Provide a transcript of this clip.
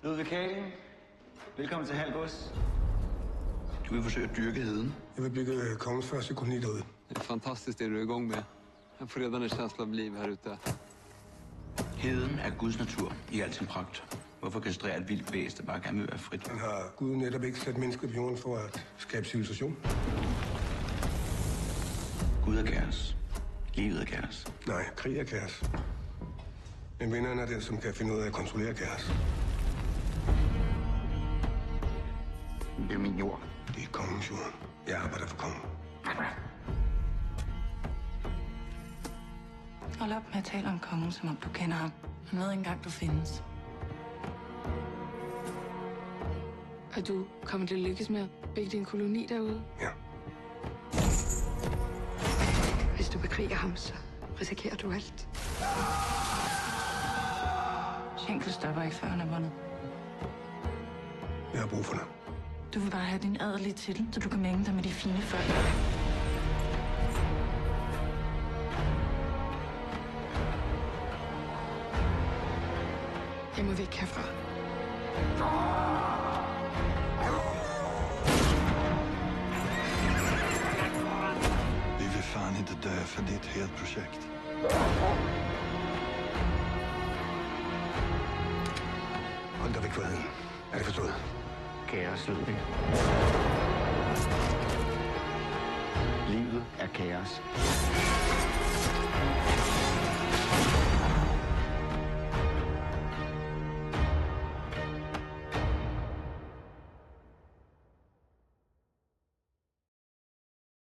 Ludvig Kaling, velkommen til Halvgods. Du vil forsøge at dyrke heden. Jeg vil bygge kongens første koloni derude. Det er fantastisk det du er i gang med. Jeg får redan en känsla av liv her ute. Heden er Guds natur i al sin pragt. Hvorfor kastrere et vildt væsen, der bare gerne vil være frit? Han har Gud netop ikke sat mennesket på jorden for at skabe civilisation. Gud er kaos. Livet er kaos. Nej, krig er kaos. Men vinderen er den, som kan finde ud af at kontrollere kaos. Det er min jord. Det er kongens jord. Jeg arbejder for kongen. Hold op med at tale om kongen, som om du kender ham. Han ved ikke engang, du findes. Og du kommer til at lykkes med at bygge din koloni derude? Ja. Hvis du bekriger ham, så risikerer du alt. Schenkel stopper ikke, før han er vundet. Jeg har brug for dig. Du vil bare have din adelige titel, så du kan mænge dig med de fine folk. Jeg må væk herfra. Vi vill fan inte dö för ditt helt projekt. Hold dig væk fra heden. Er det forstået? Kaos, Ludvig. Livet er kaos.